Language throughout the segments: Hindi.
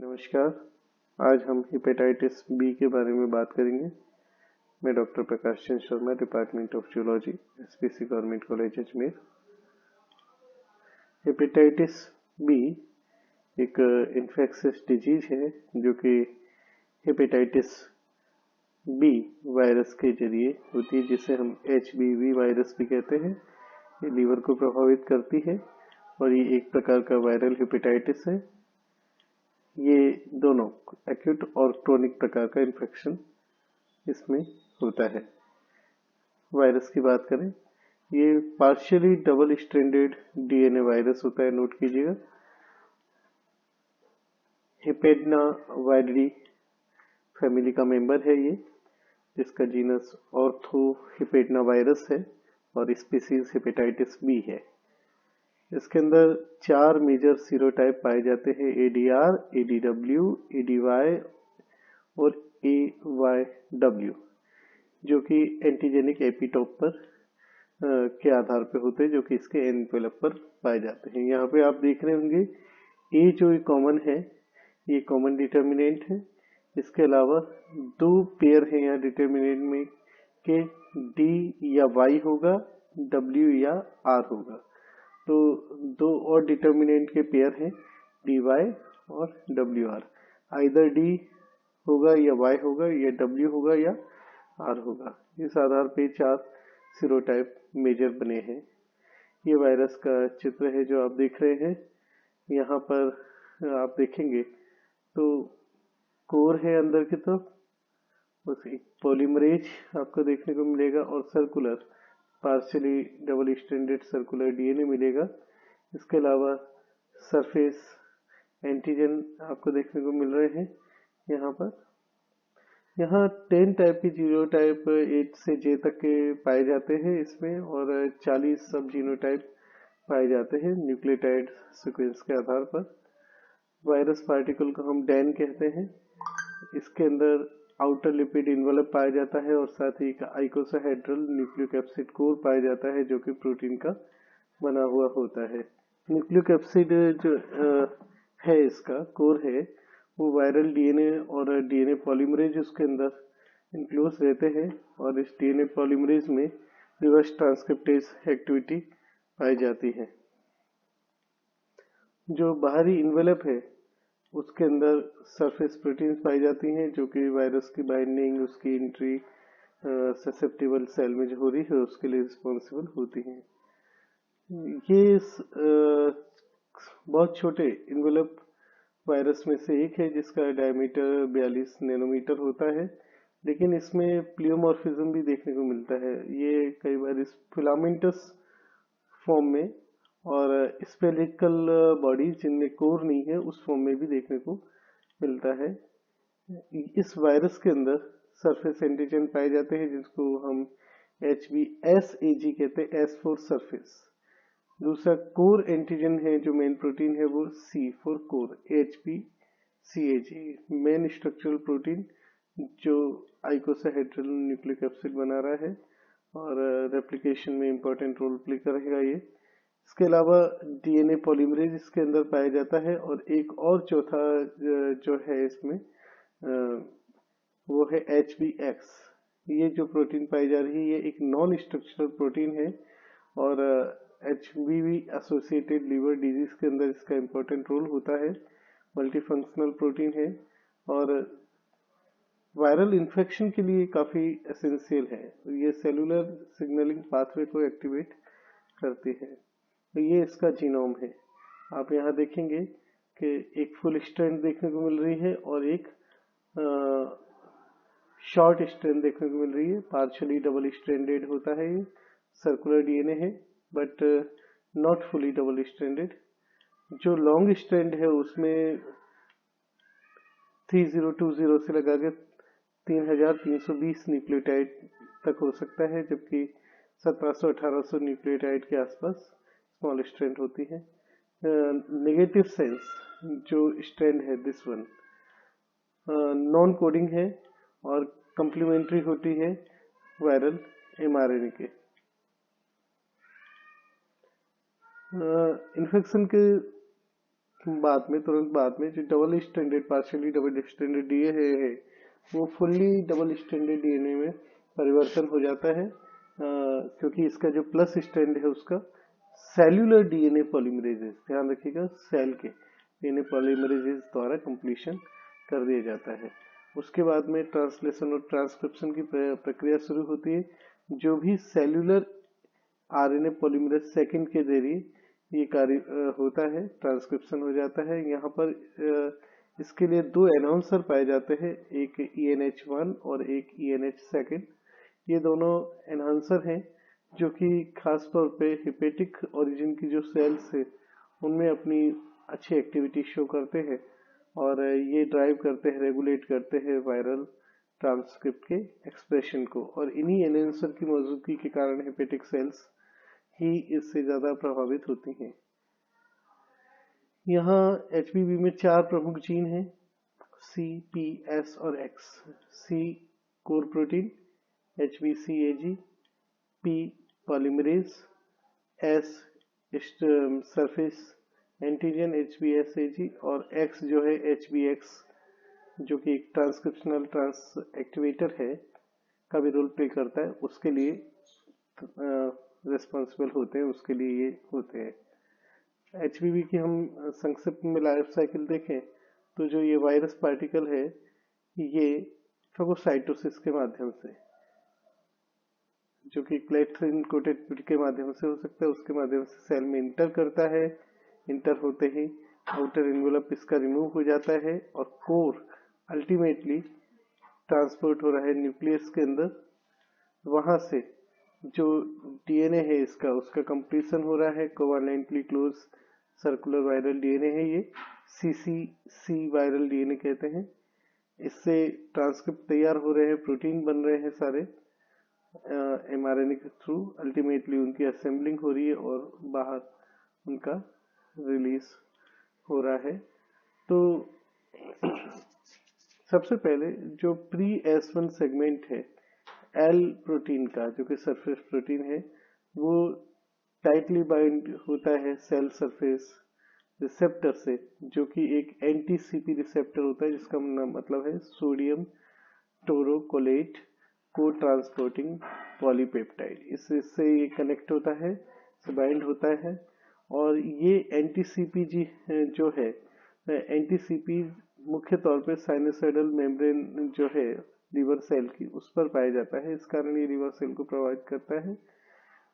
नमस्कार। आज हम हेपेटाइटिस बी के बारे में बात करेंगे। मैं doctor Prakash Chandra Sharma, department of zoology, SPC government college Ajmer. Hepatitis B एक इन्फेक्शियस डिजीज है जो कि हेपेटाइटिस बी वायरस के जरिए होती है, जिसे हम HBV वायरस भी कहते हैं। ये लीवर को प्रभावित करती है और ये एक प्रकार का वायरल हेपेटाइटिस है। ये दोनों एक्यूट और क्रोनिक प्रकार का इन्फेक्शन इसमें होता है। वायरस की बात करें, ये partially double stranded DNA virus होता है, नोट कीजिएगा। हेपेडना वायरिडी फैमिली का मेंबर है ये, जिसका जीनस ऑर्थो हेपेडना वायरस है और स्पीसीज हेपेटाइटिस बी है। इसके अंदर 4 मेजर सीरोटाइप पाए जाते हैं: ADR, ADW, ADY और AYW, जो कि एंटीजेनिक एपिटोप पर के आधार पर होते हैं, जो कि इसके एनवेलप पर पाए जाते हैं। यहाँ पे आप देख रहे होंगे ए जो कॉमन है, ये कॉमन डिटर्मिनेंट है। इसके अलावा 2 पेयर है यहाँ डिटर्मिनेंट में के D या Y होगा, W या R होगा। तो 2 और डिटर्मिनेंट के पेयर हैं, DY और WR। आइदर D होगा या Y होगा या W होगा या R होगा। इस आधार पे 4 सीरोटाइप मेजर बने हैं। ये वायरस का चित्र है जो आप देख रहे हैं। यहाँ पर आप देखेंगे तो कोर है अंदर की तरफ, बस एक पॉलीमरेज आपको देखने को मिलेगा और circular partially double stranded circular DNA मिलेगा। इसके अलावा सरफेस एंटीजन आपको देखने को मिल रहे हैं। यहाँ 10 टाइप की जीनोटाइप A से J तक के पाए जाते हैं इसमें, और 40 सब जीनोटाइप पाए जाते हैं न्यूक्लियोटाइड सीक्वेंस के आधार पर। वायरस पार्टिकल को हम डैन कहते हैं। इसके अंदर आउटर लिपिड इन्वेलप पाया जाता है और साथ ही आइकोसाहेड्रल न्यूक्लियोकैप्सिड कोर पाया जाता है, जो कि प्रोटीन का बना हुआ होता है। न्यूक्लियोकैप्सिड जो है, इसका कोर है, वो वायरल DNA और DNA पॉलीमरेज उसके अंदर इंक्लूड रहते हैं और इस DNA पॉलीमरेज में रिवर्स ट्रांसक्रिप्टेज एक्टिविटी पाई जाती है। जो बाहरी इन्वेलप है उसके अंदर सरफेस प्रोटीन्स पाई जाती हैं, जो कि वायरस की बाइंडिंग, उसकी एंट्री ससेप्टिबल सेल में जो हो रही है उसके लिए रिस्पॉन्सिबल होती हैं। ये बहुत छोटे इन्वेलप वायरस में से एक है, जिसका डायमीटर 42 नैनोमीटर होता है, लेकिन इसमें प्लियोमॉर्फिज्म भी देखने को मिलता है। ये कई बार इस फिलामेंटस फॉर्म में और स्पेलिकल बॉडी जिनमें कोर नहीं है उस फॉर्म में भी देखने को मिलता है। इस वायरस के अंदर सरफेस एंटीजन पाए जाते हैं, जिसको हम HBsAg कहते हैं, S फॉर सरफेस। दूसरा कोर एंटीजन है, जो मेन प्रोटीन है, वो C for core, HBcAg, main structural protein जो आइकोसाहेड्रल न्यूक्लियोकैप्सिड बना रहा है और रेप्लिकेशन में इंपॉर्टेंट रोल प्ले करेगा ये। इसके अलावा DNA पॉलीमरेज इसके अंदर पाया जाता है और एक और चौथा जो है इसमें वो है HBx। ये जो प्रोटीन पाई जा रही है ये एक नॉन स्ट्रक्चरल प्रोटीन है और HBV एसोसिएटेड लीवर डिजीज के अंदर इसका इंपॉर्टेंट रोल होता है। मल्टीफंक्शनल प्रोटीन है और वायरल इन्फेक्शन के लिए काफी एसेंशियल है। ये सेलुलर सिग्नलिंग पाथवे को एक्टिवेट करती है। तो ये इसका जीनोम है। आप यहाँ देखेंगे कि एक फुल स्ट्रैंड देखने को मिल रही है और एक शॉर्ट स्ट्रैंड देखने को मिल रही है। पार्शियली डबल स्ट्रैंडेड होता है, ये सर्कुलर DNA है but not fully double stranded. जो लॉन्ग स्ट्रैंड है उसमें 3020 से लगा के 3320 न्यूक्लियोटाइड तक हो सकता है, जबकि 1700-1800 न्यूक्लियोटाइड के आसपास स्मॉल स्ट्रैंड होती है। नेगेटिव सेंस जो स्ट्रैंड है, दिस वन नॉन कोडिंग है और कंप्लीमेंट्री होती है वायरल mRNA के। इन्फेक्शन के बाद में, तुरंत बाद में, जो double stranded, partially double stranded DNA है वो फुल्ली डबल स्ट्रैंडेड डीएनए में परिवर्तन हो जाता है, क्योंकि इसका जो प्लस स्ट्रैंड है उसका सेल्यूलर डीएनए पॉलीमरेजेस, ध्यान रखिएगा, सेल के डीएनए पॉलीमरेजेस द्वारा कंप्लीशन कर दिया जाता है। उसके बाद में ट्रांसलेशन और ट्रांसक्रिप्शन की प्रक्रिया शुरू होती है। जो भी सेल्यूलर आरएनए पॉलीमरेज सेकंड के जरिए ये कार्य होता है, ट्रांसक्रिप्शन हो जाता है। यहाँ पर इसके लिए दो एनाउंसर पाए जाते हैं, एक ENH1 और एक ENH2। ये दोनों एनहांसर हैं जो कि खास तौर पे हिपेटिक ओरिजिन की जो सेल्स है उनमें अपनी अच्छी एक्टिविटी शो करते हैं और ये ड्राइव करते हैं, रेगुलेट करते हैं वायरल ट्रांसक्रिप्ट के एक्सप्रेशन को, और इन्हीं एनहांसर की मौजूदगी के कारण हिपेटिक सेल्स ही इससे ज्यादा प्रभावित होती हैं। यहाँ HBV में 4 प्रमुख जीन हैं, C, P, S और X। C core protein HBCAG, P polymerase, S surface antigen HBsAg और X जो है HBX जो कि एक ट्रांसक्रिप्शनल ट्रांस एक्टिवेटर है का भी रोल प्ले करता है, उसके लिए रिस्पॉन्सिबल होते हैं, उसके लिए ये होते हैं। HBV की हम संक्षिप्त में लाइफ साइकिल देखें तो जो ये वायरस पार्टिकल है ये फेगोसाइटोसिस के माध्यम से, जो कि क्लेथ्रिन कोटेड के माध्यम से हो सकता है, उसके माध्यम से सेल में इंटर करता है। इंटर होते ही आउटर एनवेलप इसका रिमूव हो जाता है और कोर अल्टीमेटली ट्रांसपोर्ट हो रहा है न्यूक्लियस के अंदर। वहां से जो डीएनए है इसका, उसका कंप्लीशन हो रहा है, कोवालेंटली क्लोज सर्कुलर वायरल डीएनए है ये, CCC वायरल डीएनए कहते हैं। इससे ट्रांसक्रिप्ट तैयार हो रहे हैं, प्रोटीन बन रहे हैं सारे mRNA के थ्रू, अल्टीमेटली उनकी असेंबलिंग हो रही है और बाहर उनका रिलीज हो रहा है। तो सबसे पहले जो प्री S1 सेगमेंट है L प्रोटीन का, जो कि सरफेस प्रोटीन है, वो टाइटली बाइंड होता है सेल सरफेस रिसेप्टर से, जो कि एक एंटी-CP रिसेप्टर होता है, जिसका मतलब है सोडियम टोरोकोलेट को ट्रांसपोर्टिंग पॉलीपेप्टाइड। इससे ये कनेक्ट होता है, इससे बाइंड होता है, और ये एंटी-CPG जो है, एंटी-CP मुख्य तौर पे साइनोसॉइडल मेम्ब्रेन जो है लिवर सेल की, उस पर पाया जाता है, इस कारण ये लिवर सेल को प्रभावित करता है।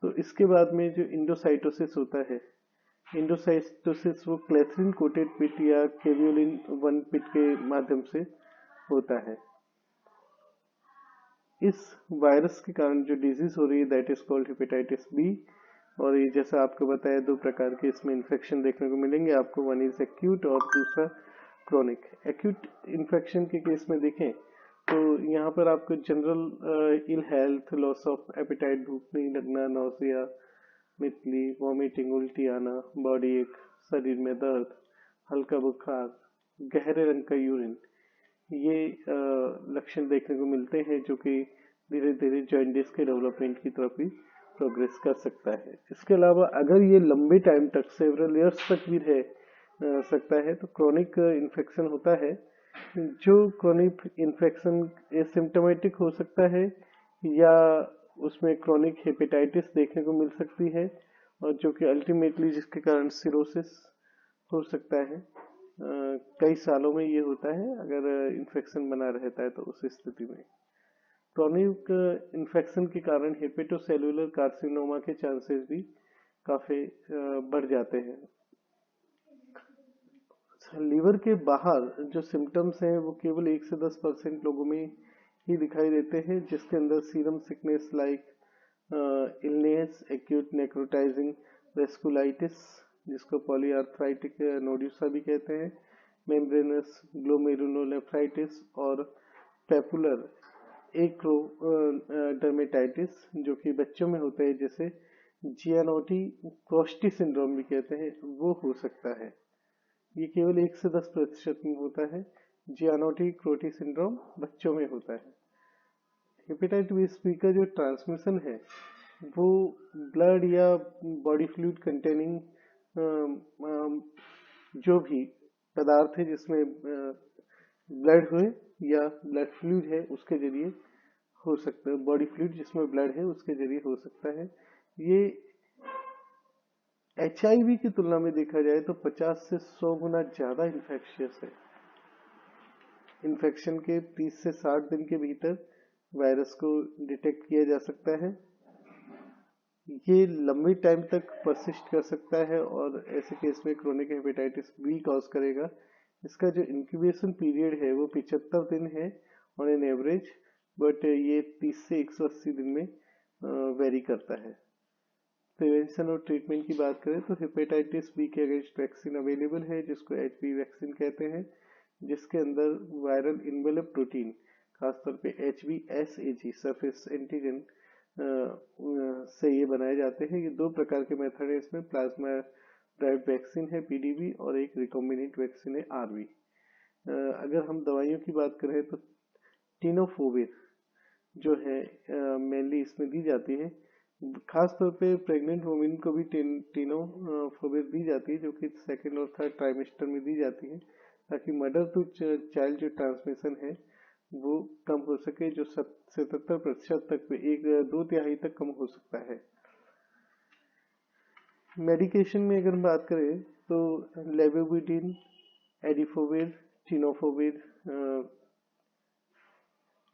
तो इसके बाद में जो इंडोसाइटोसिस होता है, इंडोसाइटोसिस वो क्लेथ्रिन कोटेड पिट या केवियोलिन 1 पिट के माध्यम से होता है। इस वायरस के कारण जो डिजीज हो रही है that is called hepatitis B, और ये जैसा आपको बताया 2 प्रकार के इसमें इन्फेक्शन देखने को मिलेंगे आपको, वन इज एक्यूट और दूसरा क्रोनिक। एक्यूट इन्फेक्शन के केस में देखें तो यहाँ पर आपको general ill health, loss of appetite, भूख नहीं लगना, नौसिया, मितली, वॉमिटिंग, उल्टी आना, बॉडी एक, शरीर में दर्द, हल्का बुखार, गहरे रंग का यूरिन, ये लक्षण देखने को मिलते हैं, जो कि धीरे धीरे जॉइंटिस के डेवलपमेंट की तरफ भी प्रोग्रेस कर सकता है। इसके अलावा अगर ये लंबे टाइम तक, सेवरल ईयर्स तक भी रह सकता है, तो क्रोनिक इन्फेक्शन होता है। जो क्रोनिक इन्फेक्शन एसिम्प्टोमेटिक हो सकता है या उसमें क्रोनिक हेपेटाइटिस देखने को मिल सकती है, और जो कि अल्टीमेटली जिसके कारण सिरोसिस हो सकता है। कई सालों में ये होता है अगर इन्फेक्शन बना रहता है, तो उस स्थिति में क्रोनिक इन्फेक्शन के कारण हेपेटोसेलुलर कार्सिनोमा के चांसेस भी काफी बढ़ जाते हैं। लीवर के बाहर जो सिम्टम्स हैं वो केवल 1 से 10% लोगों में ही दिखाई देते हैं, जिसके अंदर serum sickness like illness, acute necrotizing vasculitis, जिसको पॉलीआर्थराइटिक नोड्यूसा भी कहते हैं, मेम्ब्रेनस ग्लोमेरुलोनेफ्राइटिस और पेपुलर एक्रोडर्मेटाइटिस, जो कि बच्चों में होता है, जैसे जियानोटी क्रोस्टी सिंड्रोम भी कहते हैं, वो हो सकता है। ये केवल 1 से 10% में होता है। जियानोटी क्रोटी सिंड्रोम बच्चों में होता है। हेपेटाइटिस बी का जो ट्रांसमिशन है वो ब्लड या बॉडी फ्लूइड कंटेनिंग जो भी पदार्थ है जिसमें ब्लड हो या ब्लड फ्लूइड है उसके जरिए हो सकता है, बॉडी फ्लूइड जिसमें ब्लड है उसके जरिए हो सकता है। ये HIV की तुलना में देखा जाए तो 50 से 100 गुना ज्यादा इन्फेक्शियस है। इन्फेक्शन के 30 से 60 दिन के भीतर वायरस को डिटेक्ट किया जा सकता है। ये लंबे टाइम तक परसिस्ट कर सकता है और ऐसे केस में क्रोनिक हेपेटाइटिस बी कॉज करेगा। इसका जो इंक्यूबेशन पीरियड है वो 75 दिन है ऑन एन एवरेज, बट ये 30 से 180 दिन में वेरी करता है। प्रिवेंशन और ट्रीटमेंट की बात करें तो हेपेटाइटिस बी के अगेंस्ट वैक्सीन अवेलेबल है जिसको HB वैक्सीन कहते हैं, जिसके अंदर वायरल इन्वेलप प्रोटीन खासतौर पे HBsAg सरफेस एंटीजन से ये बनाए जाते हैं। ये दो प्रकार के मेथड है इसमें, प्लाज्मा ड्राइव्ड वैक्सीन है PDB और एक रिकॉम्बिनेंट वैक्सीन है RV। अगर हम दवाइयों की बात करें तो टिनोफोविर जो है मेनली इसमें दी जाती है। खास तौर पे प्रेग्नेंट वुमेन को भी टिनोफोविर दी जाती है जो कि सेकेंड और थर्ड ट्राइमेस्टर में दी जाती है ताकि मदर टू चाइल्ड जो ट्रांसमिशन है वो कम हो सके, जो 77% तक पे 1/2 तक कम हो सकता है। मेडिकेशन में अगर हम बात करें तो लेवोविडिन, एडिफोविर, टिनोफोविर,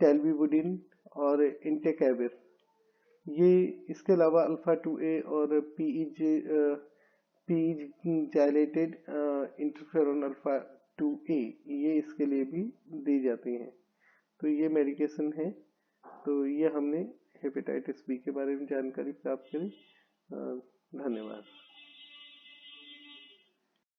टेल्विवुडिन और इंटेकेविर, ये इसके अलावा अल्फा 2A और पीज जाइलेटेड इंटरफेरोन अल्फा 2A ये इसके लिए भी दी जाती हैं। तो ये मेडिकेशन है। तो ये हमने हेपेटाइटिस बी के बारे में जानकारी प्राप्त करी। धन्यवाद।